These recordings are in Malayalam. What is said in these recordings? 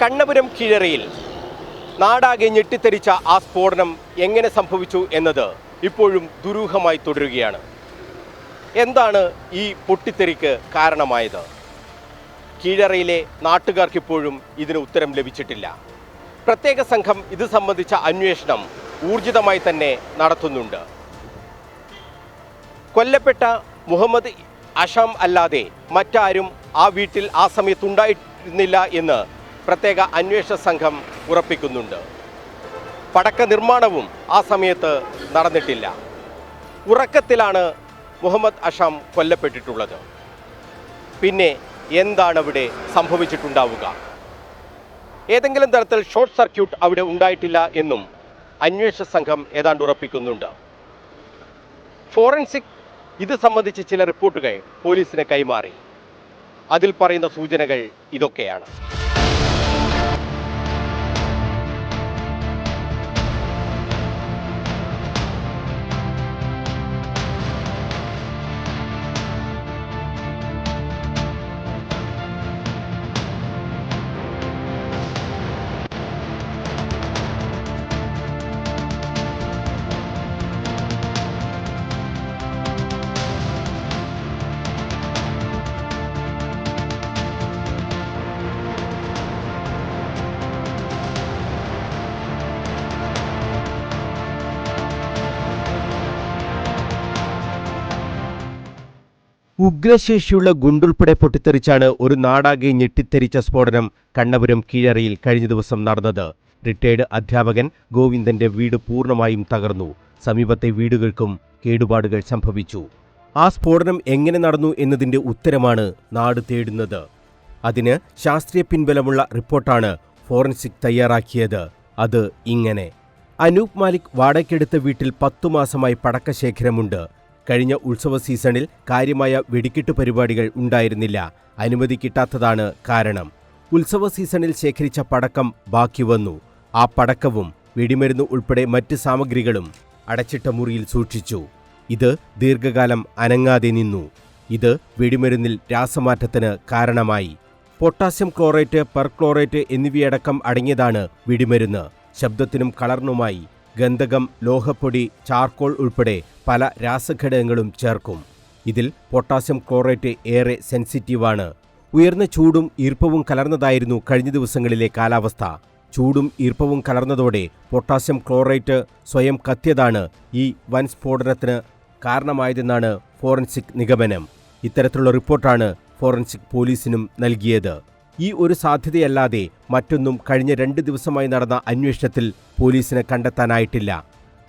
കണ്ണപുരം കീഴറയിൽ നാടാകെ ഞെട്ടിത്തെറിച്ച ആ സ്ഫോടനം എങ്ങനെ സംഭവിച്ചു എന്നത് ഇപ്പോഴും ദുരൂഹമായി തുടരുകയാണ്. എന്താണ് ഈ പൊട്ടിത്തെറിക്ക് കാരണമായത്? കീഴറയിലെ നാട്ടുകാർക്കിപ്പോഴും ഇതിന് ഉത്തരം ലഭിച്ചിട്ടില്ല. പ്രത്യേക സംഘം ഇത് സംബന്ധിച്ച അന്വേഷണം ഊർജിതമായി തന്നെ നടത്തുന്നുണ്ട്. കൊല്ലപ്പെട്ട മുഹമ്മദ് അഷാം അല്ലാതെ മറ്റാരും ആ വീട്ടിൽ ആ സമയത്തുണ്ടായിരുന്നില്ല എന്ന് പ്രത്യേക അന്വേഷണ സംഘം ഉറപ്പിക്കുന്നുണ്ട്. പടക്ക നിർമ്മാണവും ആ സമയത്ത് നടന്നിട്ടില്ല. ഉറക്കത്തിലാണ് മുഹമ്മദ് അഷാം കൊല്ലപ്പെട്ടിട്ടുള്ളത്. പിന്നെ എന്താണ് അവിടെ സംഭവിച്ചിട്ടുണ്ടാവുക? ഏതെങ്കിലും തരത്തിൽ ഷോർട്ട് സർക്യൂട്ട് അവിടെ ഉണ്ടായിട്ടില്ല എന്നും അന്വേഷണ സംഘം ഏതാണ്ട് ഉറപ്പിക്കുന്നുണ്ട്. ഫോറൻസിക് ഇത് സംബന്ധിച്ച് ചില റിപ്പോർട്ടുകൾ പോലീസിന് കൈമാറി. അതിൽ പറയുന്ന സൂചനകൾ ഇതൊക്കെയാണ്. ഉഗ്രശേഷിയുള്ള ഗുണ്ടുൾപ്പെടെ പൊട്ടിത്തെറിച്ചാണ് ഒരു നാടാകെ ഞെട്ടിത്തെറിച്ച സ്ഫോടനം കണ്ണപുരം കീഴറയിൽ കഴിഞ്ഞ ദിവസം നടന്നത്. റിട്ടയർഡ് അധ്യാപകൻ ഗോവിന്ദന്റെ വീട് പൂർണ്ണമായും തകർന്നു. സമീപത്തെ വീടുകൾക്കും കേടുപാടുകൾ സംഭവിച്ചു. ആ സ്ഫോടനം എങ്ങനെ നടന്നു എന്നതിന്റെ ഉത്തരമാണ് നാട് തേടുന്നത്. അതിന് ശാസ്ത്രീയ പിൻബലമുള്ള റിപ്പോർട്ടാണ് ഫോറൻസിക് തയ്യാറാക്കിയത്. അത് ഇങ്ങനെ: അനൂപ് മാലിക് വാടകയ്ക്കെടുത്ത വീട്ടിൽ 10 മാസമായി പടക്കശേഖരമുണ്ട്. കഴിഞ്ഞ ഉത്സവ സീസണിൽ കാര്യമായ വെടിക്കെട്ട് പരിപാടികൾ ഉണ്ടായിരുന്നില്ല. അനുമതി കിട്ടാത്തതാണ് കാരണം. ഉത്സവ സീസണിൽ ശേഖരിച്ച പടക്കം ബാക്കി വന്നു. ആ പടക്കവും വെടിമരുന്ന് ഉൾപ്പെടെ മറ്റ് സാമഗ്രികളും അടച്ചിട്ട മുറിയിൽ സൂക്ഷിച്ചു. ഇത് ദീർഘകാലം അനങ്ങാതെ നിന്നു. ഇത് വെടിമരുന്നിൽ രാസമാറ്റത്തിന് കാരണമായി. പൊട്ടാസ്യം ക്ലോറേറ്റ്, പെർക്ലോറേറ്റ് എന്നിവയടക്കം അടങ്ങിയതാണ് വെടിമരുന്ന്. ശബ്ദത്തിനും കളറിനുമായി ഗന്ധകം, ലോഹപ്പൊടി, ചാർക്കോൾ ഉൾപ്പെടെ പല രാസഘടകങ്ങളും ചേർക്കും. ഇതിൽ പൊട്ടാസ്യം ക്ലോറേറ്റ് ഏറെ സെൻസിറ്റീവാണ്. ഉയർന്ന ചൂടും ഈർപ്പവും കലർന്നതായിരുന്നു കഴിഞ്ഞ ദിവസങ്ങളിലെ കാലാവസ്ഥ. ചൂടും ഈർപ്പവും കലർന്നതോടെ പൊട്ടാസ്യം ക്ലോറേറ്റ് സ്വയം കത്തിയതാണ് ഈ വൻ സ്ഫോടനത്തിന് കാരണമായതെന്നാണ് ഫോറൻസിക് നിഗമനം. ഇത്തരത്തിലുള്ള റിപ്പോർട്ടാണ് ഫോറൻസിക് പോലീസിനും നൽകിയത്. ഈ ഒരു സാധ്യതയല്ലാതെ മറ്റൊന്നും കഴിഞ്ഞ 2 ദിവസമായി നടന്ന അന്വേഷണത്തിൽ പോലീസിന് കണ്ടെത്താനായിട്ടില്ല.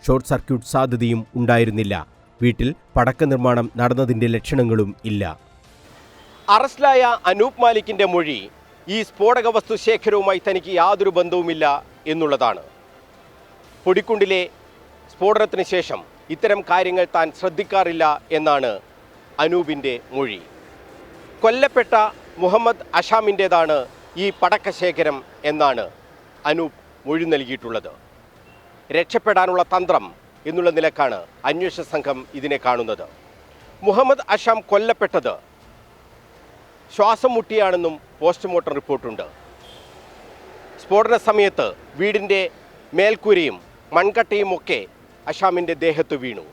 ഷോർട്ട് സർക്യൂട്ട് സാധ്യതയും ഉണ്ടായിരുന്നില്ല. വീട്ടിൽ പടക്ക നിർമ്മാണം നടന്നതിന്റെ ലക്ഷണങ്ങളും ഇല്ല. അറസ്റ്റിലായ അനൂപ് മാലിക്കിന്റെ മൊഴി ഈ സ്ഫോടക വസ്തു ശേഖരവുമായി തനിക്ക് യാതൊരു ബന്ധവുമില്ല എന്നുള്ളതാണ്. പൊടിക്കുണ്ടിലെ സ്ഫോടനത്തിന് ശേഷം ഇത്തരം കാര്യങ്ങൾ താൻ ശ്രദ്ധിക്കാറില്ല എന്നാണ് അനൂപിന്റെ മൊഴി. കൊല്ലപ്പെട്ട മുഹമ്മദ് അഷാമിൻ്റേതാണ് ഈ പടക്കശേഖരം എന്നാണ് അനൂപ് മൊഴി നൽകിയിട്ടുള്ളത്. രക്ഷപ്പെടാനുള്ള തന്ത്രം എന്നുള്ള നിലക്കാണ് അന്വേഷണ സംഘം ഇതിനെ കാണുന്നത്. മുഹമ്മദ് അഷാം കൊല്ലപ്പെട്ടത് ശ്വാസം മുട്ടിയാണെന്നും പോസ്റ്റ്മോർട്ടം റിപ്പോർട്ടുണ്ട്. സ്ഫോടന സമയത്ത് വീടിൻ്റെ മേൽക്കൂരയും മൺകട്ടയും ഒക്കെ അഷാമിൻ്റെ ദേഹത്ത് വീണു.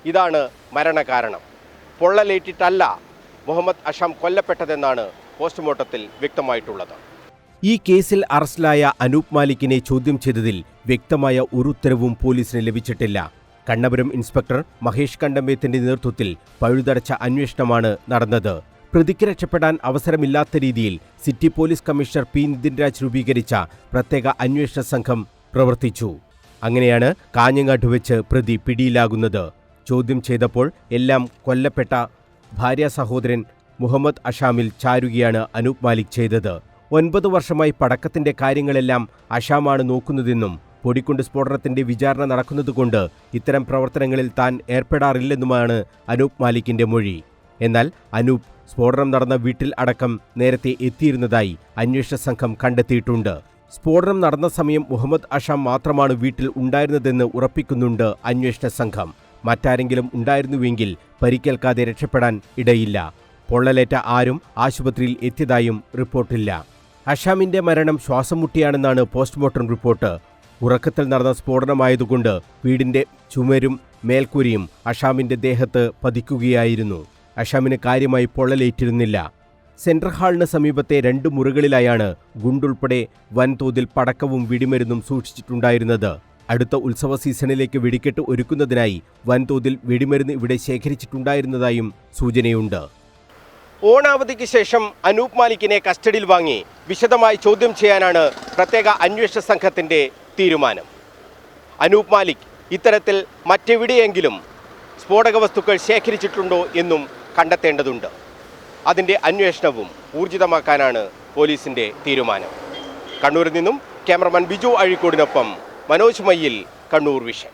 ഇതാണ് മരണകാരണം. പൊള്ളലേറ്റിട്ടല്ല മുഹമ്മദ് അഷാം കൊല്ലപ്പെട്ടതെന്നാണ് പോസ്റ്റ്മോർട്ടത്തിൽ വ്യക്തമായിട്ടുള്ളത്. ഈ കേസിൽ അറസ്റ്റിലായ അനൂപ് മാലിക്കിനെ ചോദ്യം ചെയ്തതിൽ വ്യക്തമായ ഒരു ഉത്തരവും പോലീസിന് ലഭിച്ചിട്ടില്ല. കണ്ണപുരം ഇൻസ്പെക്ടർ മഹേഷ് കണ്ടമ്പേത്തിന്റെ നേതൃത്വത്തിൽ പഴുതടച്ച അന്വേഷണമാണ് നടന്നത്. പ്രതിക്ക് രക്ഷപ്പെടാൻ അവസരമില്ലാത്ത രീതിയിൽ city police commissioner P Nithinraj രൂപീകരിച്ച പ്രത്യേക അന്വേഷണ സംഘം പ്രവർത്തിച്ചു. അങ്ങനെയാണ് കാഞ്ഞങ്ങാട്ട് വെച്ച് പ്രതി പിടിയിലാകുന്നത്. ചോദ്യം ചെയ്തപ്പോൾ എല്ലാം കൊല്ലപ്പെട്ട ഭാര്യ സഹോദരൻ മുഹമ്മദ് അഷാമിൽ ചാരുകയാണ് അനൂപ് മാലിക് ചെയ്തത്. 9 വർഷമായി പടക്കത്തിന്റെ കാര്യങ്ങളെല്ലാം അഷാമാണ് നോക്കുന്നതെന്നും പൊടിക്കുണ്ട് സ്ഫോടനത്തിന്റെ വിചാരണ നടക്കുന്നതുകൊണ്ട് ഇത്തരം പ്രവർത്തനങ്ങളിൽ താൻ ഏർപ്പെടാറില്ലെന്നുമാണ് അനൂപ് മാലിക്കിന്റെ മൊഴി. എന്നാൽ അനൂപ് സ്ഫോടനം നടന്ന വീട്ടിൽ അടക്കം നേരത്തെ എത്തിയിരുന്നതായി അന്വേഷണ സംഘം കണ്ടെത്തിയിട്ടുണ്ട്. സ്ഫോടനം നടന്ന സമയം മുഹമ്മദ് അഷാം മാത്രമാണ് വീട്ടിൽ ഉണ്ടായിരുന്നതെന്ന് ഉറപ്പിക്കുന്നുണ്ട് അന്വേഷണ സംഘം. മറ്റാരെങ്കിലും ഉണ്ടായിരുന്നുവെങ്കിൽ പരിക്കേൽക്കാതെ രക്ഷപ്പെടാൻ ഇടയില്ല. പൊള്ളലേറ്റ ആരും ആശുപത്രിയിൽ എത്തിയതായും റിപ്പോർട്ടില്ല. അഷാമിന്റെ മരണം ശ്വാസം മുട്ടിയാണെന്നാണ് പോസ്റ്റ്മോർട്ടം റിപ്പോർട്ട്. ഉറക്കത്തിൽ നടന്ന സ്ഫോടനമായതുകൊണ്ട് വീടിന്റെ ചുമരും മേൽക്കൂരയും അഷാമിന്റെ ദേഹത്ത് പതിക്കുകയായിരുന്നു. അഷാമിന് കാര്യമായി പൊള്ളലേറ്റിരുന്നില്ല. സെൻട്രൽ ഹാളിന് സമീപത്തെ 2 മുറികളിലായാണ് ഗുണ്ടുൾപ്പെടെ വൻതോതിൽ പടക്കവും വെടിമരുന്നും സൂക്ഷിച്ചിട്ടുണ്ടായിരുന്നത്. അടുത്ത ഉത്സവ സീസണിലേക്ക് വെടിക്കെട്ട് ഒരുക്കുന്നതിനായി വൻതോതിൽ വെടിമരുന്ന് ഇവിടെ ശേഖരിച്ചിട്ടുണ്ടായിരുന്നതായും സൂചനയുണ്ട്. ഓണാവധിക്ക് ശേഷം അനൂപ് മാലിക്കിനെ കസ്റ്റഡിയിൽ വാങ്ങി വിശദമായി ചോദ്യം ചെയ്യാനാണ് പ്രത്യേക അന്വേഷണ സംഘത്തിന്റെ തീരുമാനം. അനൂപ് മാലിക് ഇത്തരത്തിൽ മറ്റെവിടെയെങ്കിലും സ്ഫോടക വസ്തുക്കൾ ശേഖരിച്ചിട്ടുണ്ടോ എന്നും കണ്ടെത്തേണ്ടതുണ്ട്. അതിൻ്റെ അന്വേഷണവും ഊർജിതമാക്കാനാണ് പോലീസിന്റെ തീരുമാനം. കണ്ണൂരിൽ നിന്നും ക്യാമറമാൻ ബിജു അഴീക്കോടിനൊപ്പം മനോജ് മയ്യിൽ, കണ്ണൂർ വിഷൻ.